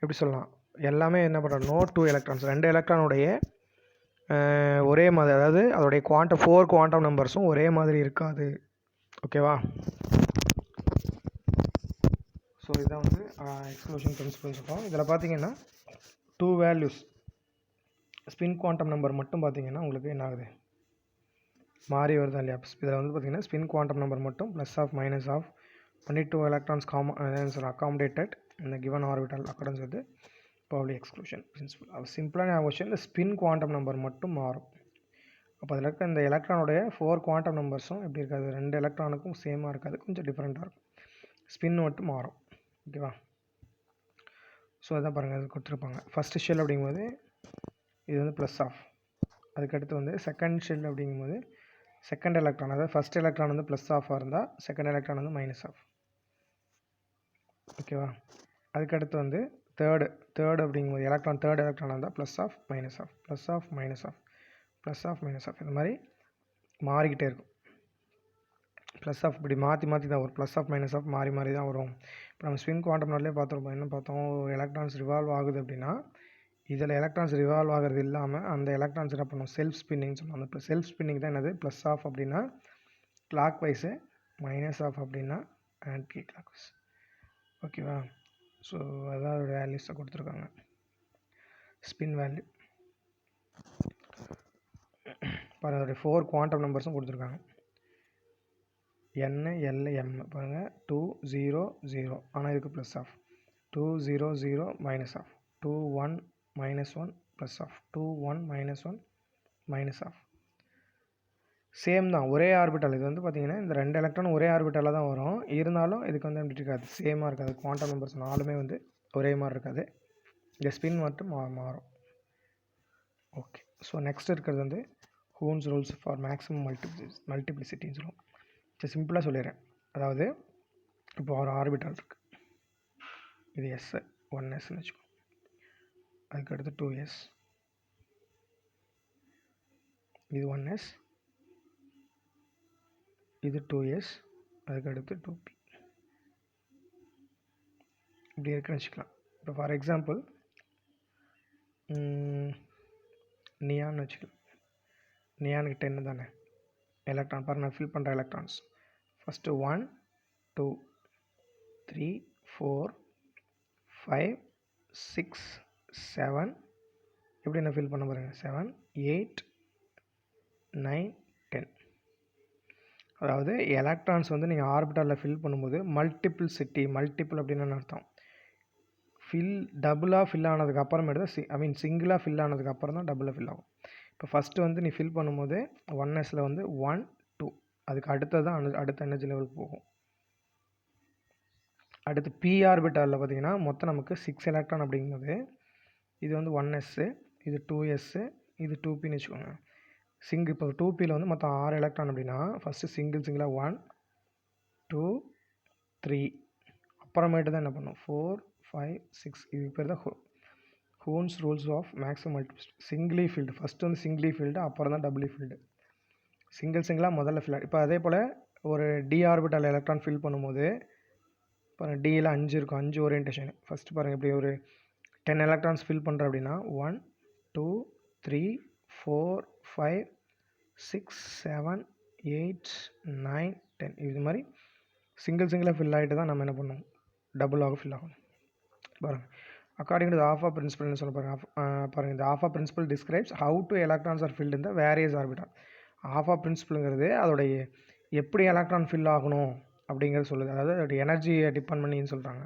எப்படி சொல்லலாம், எல்லாமே என்ன பண்ணுறோம், no 2 electrons 2 எலக்ட்ரானுடைய ஒரே மாதிரி, அதாவது அதோடைய 4 குவாண்டம் நம்பர்ஸும் ஒரே மாதிரி இருக்காது. ஓகேவா? ஸோ இதுதான் வந்து எக்ஸ்க்ளூஷன் பிரின்சிபல் சொல்கிறோம். இதில் பார்த்தீங்கன்னா 2 வேல்யூஸ் ஸ்பின் குவாண்டம் நம்பர் மட்டும் பார்த்தீங்கன்னா உங்களுக்கு என்ன ஆகுது, மாறி வருதா இல்லையா? இதில் வந்து பார்த்தீங்கன்னா ஸ்பின் குவாண்டம் நம்பர் மட்டும் plus half minus half only 2 electrons accommodated in the given orbital accordance with Pauli exclusion principal. அது சிம்பிளான ஞாபகம் இந்த ஸ்பின் குவாண்டம் நம்பர் மட்டும் மாறும். அப்போ அதில் இருக்க இந்த எலக்ட்ரானுடைய 4 குவாண்டம் நம்பர்ஸும் எப்படி இருக்காது, 2 எலக்ட்ரானுக்கும் சேமாக இருக்காது, கொஞ்சம் டிஃப்ரெண்ட்டாக இருக்கும். ஸ்பின் மட்டும் மாறும். ஓகேவா? ஸோ அதான் பாருங்கள், அது கொடுத்துருப்பாங்க. ஃபஸ்ட்டு ஷெல் அப்படிங்கும்போது இது வந்து ப்ளஸ் ஆஃப், அதுக்கடுத்து வந்து செகண்ட் ஷெல் அப்படிங்கும்போது செகண்ட் எலக்ட்ரான், அதாவது ஃபஸ்ட் எலக்ட்ரான் வந்து ப்ளஸ் ஆஃபாக இருந்தால் செகண்ட் எலக்ட்ரான் வந்து மைனஸ் ஆஃப். ஓகேவா? அதுக்கடுத்து வந்து தேர்டு அப்படிங்கும்போது எலக்ட்ரான் தேர்ட் எலக்ட்ரான் இருந்தால் plus half minus half, plus half minus half, plus half minus half, இந்த மாதிரி மாறிக்கிட்டே இருக்கும். ப்ளஸ் ஆஃப் இப்படி மாற்றி தான் வரும். ப்ளஸ் ஆஃப் மைனஸ் ஆஃப் மாறி தான் வரும். இப்போ நம்ம ஸ்பின் குவாண்டம் நாட்லேயே பார்த்துருப்போம். என்ன பார்த்தோம், எலக்ட்ரான்ஸ் ரிவால்வ் ஆகுது அப்படின்னா இதில் எலக்ட்ரான்ஸ் ரிவால்வ் ஆகிறது இல்லாமல் அந்த எலக்ட்ரான்ஸ் என்ன பண்ணும், செல்ஃப் ஸ்பின்னிங்னு சொல்லுவோம். அந்த செல்ஃப் ஸ்பின்னிங் தான் என்னது, ப்ளஸ் ஆஃப் அப்படின்னா கிளாக் வைஸு, மைனஸ் ஆஃப் அப்படின்னா ஆன்டி கிளாக் வைஸ். ஓகேவா? ஸோ அதான் ஒரு வேல்யூஸை கொடுத்துருக்காங்க, ஸ்பின் வேல்யூ. பாருங்கள், ஒரு 4 குவாண்டம் நம்பர்ஸும் கொடுத்துருக்காங்க. N, L, M பாருங்கள், 2 0 0, ஆனால் இதுக்கு plus half, 2 0 0 minus half, 2 1 minus 1 plus half, 2 1 minus 1 minus half. Same தான், ஒரே ஆர்பிட்டல். இது வந்து பார்த்திங்கன்னா இந்த 2 எலக்ட்ரான் ஒரே ஆர்பிட்டலில் தான் வரும். இருந்தாலும் இதுக்கு வந்து எப்படி இருக்காது, சேமாக இருக்காது. குவாண்டம் நம்பர்ஸ் 4மே வந்து ஒரே மாதிரி இருக்காது. இந்த ஸ்பின் மட்டும் மாறும். ஓகே, ஸோ நெக்ஸ்ட் இருக்கிறது வந்து ஹூன்ஸ் ரூல்ஸ் ஃபார் மேக்ஸிமம் மல்டிப்ளிசிட்டின்னு சொல்லுவோம். சரி, சிம்பிளாக சொல்லிடுறேன். அதாவது இப்போ ஒரு ஆர்பிட்டால் இருக்குது, இது எஸ் 1sன்னு வச்சுக்கோ. அதுக்கடுத்து 2s, இது 1s, இது 2s, அதுக்கடுத்து 2p, இப்படி இருக்குன்னு வச்சுக்கலாம். இப்போ ஃபார் எக்ஸாம்பிள் நியான்னு வச்சுக்கலாம். நியானுக்கு 10 தானே எலக்ட்ரான். பாருங்கள், நான் ஃபில் பண்ணுற எலக்ட்ரான்ஸ் ஃபஸ்ட்டு 1 2 3 4 5 6 7, எப்படி நான் ஃபில் பண்ண பாருங்கள், 7 8 9 10. அதாவது எலக்ட்ரான்ஸ் வந்து நீங்கள் ஆர்பிட்டாலில் ஃபில் பண்ணும்போது மல்டிபிள் அப்படின்னு அர்த்தம். டபுளாக ஃபில் ஆனதுக்கு அப்புறமேட்டு தான் சிங்கிளாக ஃபில் ஆனதுக்கு அப்புறம் தான் டபுளாக ஃபில் ஆகும். இப்போ ஃபஸ்ட்டு வந்து நீ ஃபில் பண்ணும்போது 1sல வந்து 1 2, அதுக்கு அடுத்தது தான் அடுத்த எனர்ஜி லெவலுக்கு போகும். அடுத்து பி ஆர்பிட்டாலில் பார்த்தீங்கன்னா மொத்தம் நமக்கு 6 எலக்ட்ரான் அப்படிங்கும்போது இது வந்து 1s, இது 2s, இது 2pன்னு வச்சுக்கோங்க. இப்போ 2pயில் வந்து மொத்தம் 6 எலக்ட்ரான் அப்படின்னா ஃபஸ்ட்டு சிங்கிளாக 1 2 3, அப்புறமேட்டு தான் என்ன பண்ணும் 4 5 6. இது பேர் தான் Hund's rules of maximum multiplicity. Singly filled first வந்து சிங்கிளி ஃபீல்டு, அப்புறம் தான் டபுளி ஃபீல்டு. சிங்கிளாக முதல்ல ஃபில். இப்போ அதே போல் ஒரு டி ஆர்பிட்டால் எலக்ட்ரான் ஃபில் பண்ணும்போது பாருங்கள், டியில் 5 இருக்கும், 5 ஓரியன்டேஷன். ஃபஸ்ட்டு பாருங்கள், இப்படி ஒரு 10 எலக்ட்ரான்ஸ் ஃபில் பண்ணுறேன் அப்படின்னா 1 2 3 4 5 6 7 8 9 10, இது மாதிரி சிங்கிளாக ஃபில் ஆகிட்டு தான் நம்ம என்ன பண்ணணும், டபுளாக ஃபில் ஆகணும். பாருங்கள், அக்கார்டிங் டு த ஆஃபா பிரின்சிபல்னு சொல்ல பாருங்கள், இந்த Aufbau principle describes how to electrons are filled இந்த வேரியஸ் ஆர்பிட்டால். ஆஃபா பிரின்சிபலுங்கிறது அதோடைய எப்படி எலக்ட்ரான் ஃபில் ஆகணும் அப்படிங்கிறது சொல்லுது. அதாவது அதோடைய எனர்ஜியை டிபெண்ட் பண்ணின்னு சொல்கிறாங்க.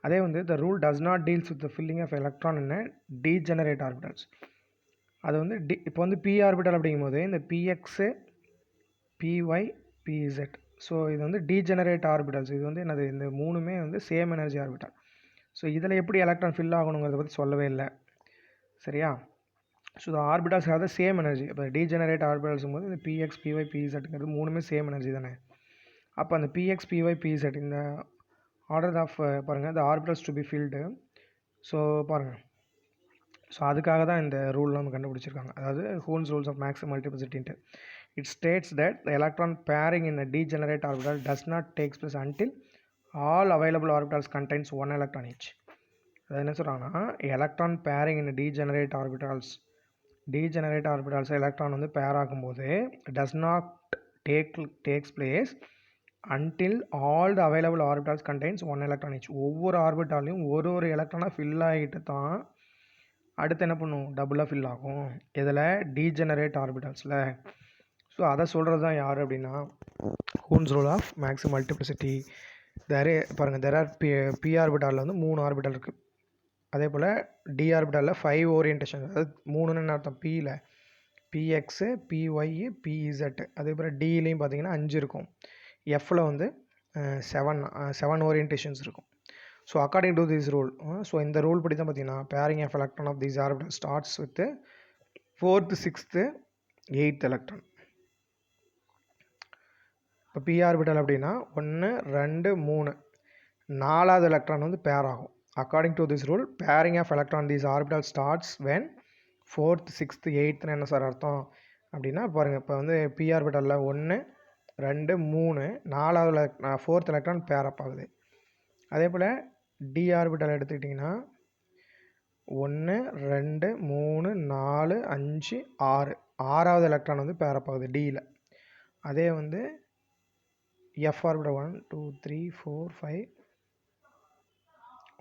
அதே வந்து the rule does not deals with the filling of electron in degenerate orbitals. அது வந்து இப்போ வந்து பி ஆர்பிட்டல் அப்படிங்கும்போது இந்த பிஎக்ஸு பிஒய் பிஇசட். ஸோ இது வந்து டீஜெனரேட் ஆர்பிட்டல்ஸ். இது வந்து என்னது, இந்த 3மே வந்து சேம் எனர்ஜி ஆர்பிட்டல். ஸோ இதில் எப்படி எலக்ட்ரான் ஃபில் ஆகணுங்கிறத பற்றி சொல்லவே இல்லை, சரியா? So the orbitals have the same energy. இப்போ டீஜெனரேட் ஆர்பிட்டல்ஸும் போது இந்த பிஎக்ஸ் பிஒய் பிஇசட்ங்கிறது 3மே சேம் எனர்ஜி தானே. அப்போ அந்த பிஎக்ஸ் பிஒய் பிஇசட் இந்த ஆர்டர் ஆஃப் பாருங்கள், the orbitals to be filled. So பாருங்கள், ஸோ அதுக்காக தான் இந்த ரூல் நம்ம கண்டுபிடிச்சிருக்காங்க. அதாவது ஹூன்ஸ் ரூல்ஸ் ஆஃப் மேக்ஸிமம் மல்டிப்ளிசிட்டின்ட்டு. It states that the electron pairing in degenerate orbital does not takes place until all available orbitals contains 1 electron each. அது என்ன சொல்கிறாங்கன்னா, electron pairing in degenerate orbitals electron வந்து பேர் ஆகும்போது டஸ் not takes place until all the available orbitals contains 1 electron each. ஒவ்வொரு ஆர்பிட்டாலையும் ஒரு எலக்ட்ரானாக fill ஆகிட்டு தான் அடுத்து என்ன பண்ணும், டபுளாக ஃபில் ஆகும். இதில் டீஜெனரேட் ஆர்பிட்டால்ஸில். ஸோ அதை சொல்கிறது தான் யார் அப்படின்னா Hund's rule of maximum multiplicity. பாருங்கள், தெர் ஆர் பி ஆர்பிட்டாலில் வந்து 3 ஆர்பிட்டால் இருக்குது. அதே போல் டி ஆர்பிட்டாலில் 5 ஓரியன்டேஷன், அதாவது 3ன்னு அர்த்தம். பியில் பிஎக்ஸு, பிஒய், பிஇசட். அதே போல் டிலையும் பார்த்தீங்கன்னா 5 இருக்கும். எஃப்பில் வந்து 7 ஓரியன்டேஷன்ஸ் இருக்கும். So according to this rule, so இந்த ரூல் படி தான் பார்த்தீங்கன்னா pairing of electron of this orbital starts with 4th, 6th, 8th electron. இப்போ பி ஆர்பிட்டல் அப்படின்னா 1, 2, 3, 4வது எலக்ட்ரான் வந்து பேர் ஆகும். According to this rule pairing of electron this orbital starts when 4th, 6th, 8th என்ன sir அர்த்தம் அப்படின்னா பாருங்கள். இப்போ வந்து பி ஆர்பிட்டலில் 1, 2, 3, 4வது 4th எலக்ட்ரான் பேர் அப் ஆகுது. அதே போல் டி ஆர்பிட்டல் எடுத்துக்கிட்டிங்கன்னா 1, 2, 3, 4, 5, 6, 6வது எலக்ட்ரான் வந்து பேர் அப் ஆகுது டியில். அதே வந்து எஃப் ஆர்பிட்டல் 1, 2, 3, 4, 5,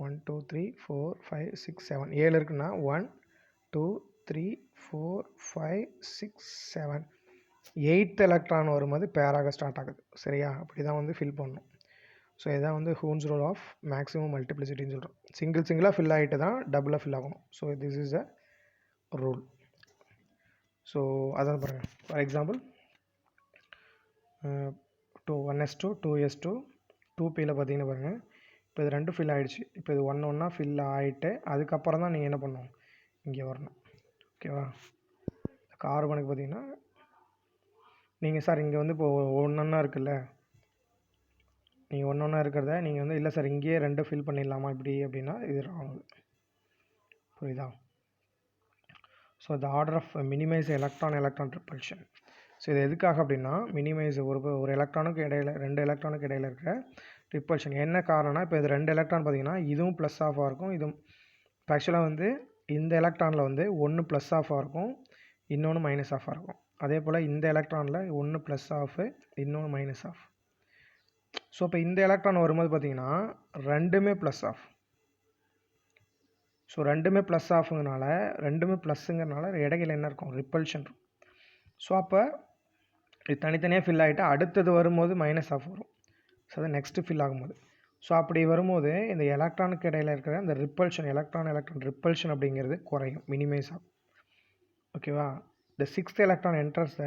1, 2, 3, 4, 5, 6, 7, 7 இருக்குன்னா 1, 2, 3, 4, 5, 6, 7, 8th எலக்ட்ரான் வரும்போது பேராக ஸ்டார்ட் ஆகுது. சரியா? அப்படி தான் வந்து ஃபில் பண்ணணும். ஸோ இதான் வந்து ஹூன்ஸ் ரூல் ஆஃப் மேக்ஸிமம் மல்டிப்ளிசிட்டின்னு சொல்கிறோம். சிங்கிளாக ஃபில் ஆகிட்டு தான் டபுளாக ஃபில் ஆகணும். So this is a rule. So அதான் பாருங்கள். ஃபார் எக்ஸாம்பிள் 1s2, 2s2, 2pயில் பார்த்தீங்கன்னா பாருங்கள். இப்போ இது 2 ஃபில் ஆகிடுச்சு. இப்போ இது ஒன்றா ஃபில் ஆகிட்டு அதுக்கப்புறம் தான் நீங்கள் என்ன பண்ணணும், இங்கே வரணும். ஓகேவா? கார்பனுக்கு பார்த்தீங்கன்னா நீங்கள் சார் இங்கே வந்து இப்போ ஒன்றா இருக்குல்ல, நீங்கள் ஒன்றா இருக்கிறத நீங்கள் வந்து இல்லை சார் இங்கேயே 2 ஃபில் பண்ணிடலாமா இப்படி அப்படின்னா இது ராங். புரியுதா? So the order of minimise electron repulsion. So இது எதுக்காக அப்படின்னா மினிமைஸ் ஒரு எலக்ட்ரானுக்கு இடையில் 2 எலக்ட்ரானுக்கு இடையில் இருக்கிற ரிப்பல்ஷன். என்ன காரணம்னா இப்போ இது 2 எலக்ட்ரான் பார்த்தீங்கன்னா இதுவும் ப்ளஸ் ஆஃபாக இருக்கும், இதுவும் ஆக்சுவலாக வந்து இந்த எலக்ட்ரானில் வந்து 1 ப்ளஸ் ஆஃபாக இருக்கும், இன்னொன்று மைனஸ் ஆஃபாக இருக்கும். அதே போல் இந்த எலக்ட்ரானில் 1 ப்ளஸ் ஆஃபு, இன்னொன்று மைனஸ் ஆஃப். ஸோ இப்போ இந்த எலக்ட்ரான் வரும்போது பார்த்தீங்கன்னா 2மே ப்ளஸ் ஆஃப். ஸோ 2மே ப்ளஸ் ஆஃபுங்கனால 2மே ப்ளஸ்ஸுங்கிறனால இடையில என்ன இருக்கும், ரிப்பல்ஷன் இருக்கும். ஸோ அப்போ இது தனித்தனியாக ஃபில் ஆகிட்டு அடுத்தது வரும்போது மைனஸ் ஆஃப் வரும். ஸோ அது நெக்ஸ்ட்டு ஃபில் ஆகும்போது. ஸோ அப்படி வரும்போது இந்த எலக்ட்ரானுக்கு இடையில் இருக்கிற இந்த ரிப்பல்ஷன் எலக்ட்ரான் ரிப்பல்ஷன் அப்படிங்கிறது குறையும், மினிமைஸ் ஆகும். ஓகேவா? த 6th electron enters the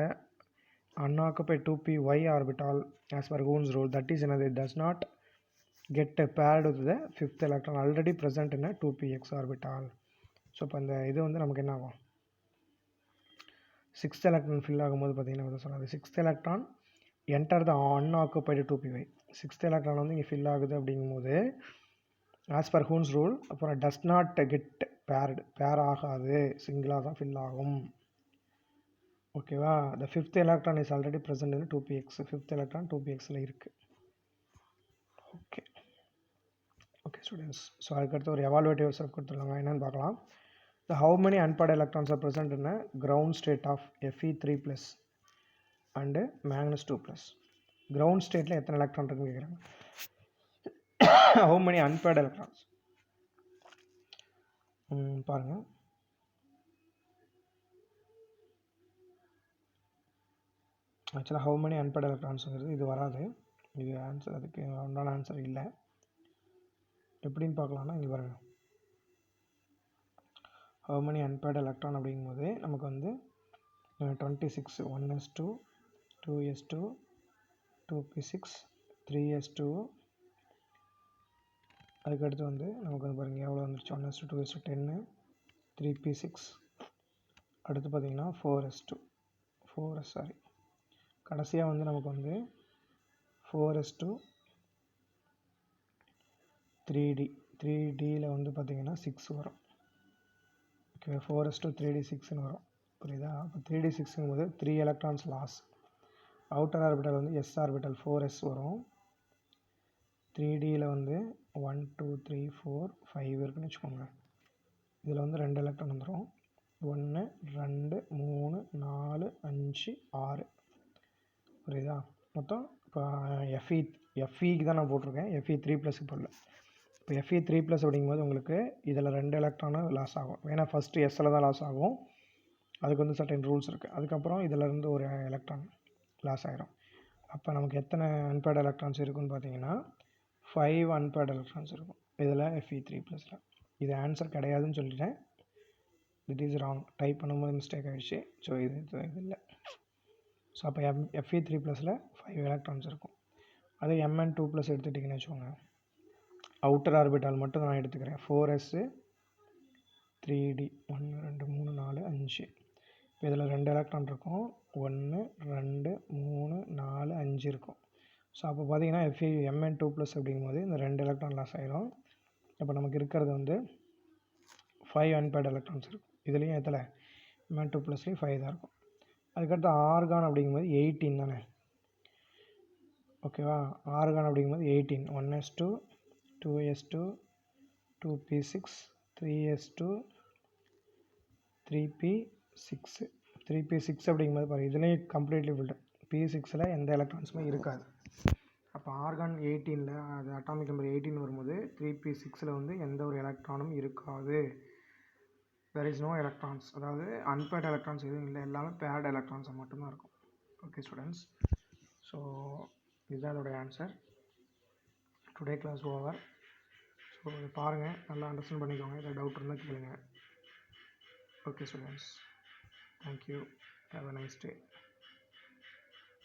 unoccupied 2p orbital as per Gould's rule. That is another, it does not get paired with the 5th electron already present in a 2px orbital. So இப்போ இந்த இது வந்து நமக்கு என்ன ஆகும், 6th electron fill ஆகும்போது பார்த்தீங்கன்னா சொன்னாது 6th electron enter the unoccupied 2py. 6th electron வந்து இங்கே ஃபில் ஆகுது அப்படிங்கும்போது as per Gould's rule அப்புறம் does not get paired, பேர் ஆகாது, சிங்கிளாக தான் ஃபில் ஆகும். ஓகேவா? the 5th electron is already present in 2px. 5th electron 2pxல இருக்குது. Okay okay students. ஸோ அதுக்கடுத்து ஒரு எவாலுவேட்டிவ் ஸ்டெப் கொடுத்துருவாங்க, என்னென்னு பார்க்கலாம். The how many unpaired electrons are present in a ground state of Fe3+ and manganese 2+. ground stateல எத்தனை electron இருக்குன்னு கேட்குறாங்க. how many unpaired electrons பாருங்கள். ஆக்சுவலாக how many unpaired electronsங்கிறது இது வராது, இது ஆன்சர், அதுக்கு உண்டான ஆன்சர் இல்லை. எப்படின்னு பார்க்கலான்னா இங்கே பாருங்கள். how many unpaired electron அப்படிங்கும்போது நமக்கு வந்து 26, 1s2, 2s2, 2p6, 3s2, அதுக்கடுத்து வந்து நமக்கு வந்து பாருங்கள் எவ்வளோ வந்துருச்சு, 1s2, 2s2, 10, 3p6, அடுத்து பார்த்திங்கன்னா 4s, கடைசியாக வந்து நமக்கு வந்து 4s2, 3dயில் வந்து பார்த்திங்கன்னா 6 வரும். ஓகே, 4s2, 3d 6ன்னு வரும். புரியுதா? அப்போ 3d 6ங்கும் போது 3 எலக்ட்ரான்ஸ் லாஸ். அவுட்டர் ஆர்பிட்டல் வந்து s ஆர்பிட்டல் 4s வரும். 3dயில் வந்து 1, 2, 3, 4, 5 இருக்குன்னு வச்சுக்கோங்க. இதில் வந்து 2 எலக்ட்ரான் வந்துடும். 1, 2, 3, 4, 5, 6. புரியுதா? மொத்தம் இப்போ FEக்கு தான் நான் போட்டிருக்கேன், Fe3+ போடல. இப்போ Fe3+ அப்படிங்கும்போது உங்களுக்கு இதில் 2 எலக்ட்ரானும் லாஸ் ஆகும். ஏன்னா ஃபஸ்ட்டு எஸ்ஸில் தான் லாஸ் ஆகும், அதுக்கு வந்து சர்டன் ரூல்ஸ் இருக்குது. அதுக்கப்புறம் இதிலேருந்து ஒரு எலக்ட்ரான் லாஸ் ஆகிரும். அப்போ நமக்கு எத்தனை அன்பேர்டு எலக்ட்ரான்ஸ் இருக்குதுன்னு பார்த்தீங்கன்னா 5 அன்பேர்டு எலக்ட்ரான்ஸ் இருக்கும் இதில் Fe3+ல. இது ஆன்சர் கிடையாதுன்னு சொல்லிட்டேன். It is wrong. டைப் பண்ணும்போது மிஸ்டேக் ஆகிடுச்சு. ஸோ இது இல்லை. ஸோ அப்போ Fe3+ல் 5 எலக்ட்ரான்ஸ் இருக்கும். அதே Mn2+ எடுத்துட்டிங்கன்னு வச்சுக்கோங்க. அவுட்டர் ஆர்பிட்டால் மட்டும் நான் எடுத்துக்கிறேன். 4s 3d 1 2 3 4 5. இப்போ இதில் 2 எலக்ட்ரான் இருக்கும். 1 2 3 4 5 இருக்கும். ஸோ அப்போ பார்த்தீங்கன்னா Mn2+ அப்படிங்கும்போது இந்த 2 எலக்ட்ரான் லாஸ் ஆகிடும். இப்போ நமக்கு இருக்கிறது வந்து 5 அன்பேர்டு எலக்ட்ரான்ஸ் இருக்கும். இதுலேயும் எத்தனை Mn2+லேயும் 5 தான் இருக்கும். அதுக்கடுத்து ஆர்கான் அப்படிங்கும்போது 18 தானே. ஓகேவா? ஆர்கான் அப்படிங்கும்போது 18 1s2 2s2 2p6 3s2 3p6 3p6 அப்படிங்கும்போது பாருங்கள் இதுலேயும் கம்ப்ளீட்லி ஃபில்டு. p6ல் எந்த எலக்ட்ரான்ஸுமே இருக்காது. அப்போ ஆர்கான் 18ல் அது அட்டாமிக் நம்பர் 18 வரும்போது 3p6ல் வந்து எந்த ஒரு எலக்ட்ரானும் இருக்காது. there is no electrons. அதாவது அன்பேர்டு எலக்ட்ரான்ஸ் எதுவும் இல்லை. எல்லாமே பேர்டு எலக்ட்ரான்ஸாக மட்டும்தான் இருக்கும். ஓகே ஸ்டூடெண்ட்ஸ், ஸோ இதுதான் அதோடைய answer. Today class over. So இதை பாருங்கள், நல்லா அண்டர்ஸ்டாண்ட் பண்ணிக்கோங்க. இதில் டவுட் இருந்தால் கேளுங்க. Okay students, thank you. Have a nice day.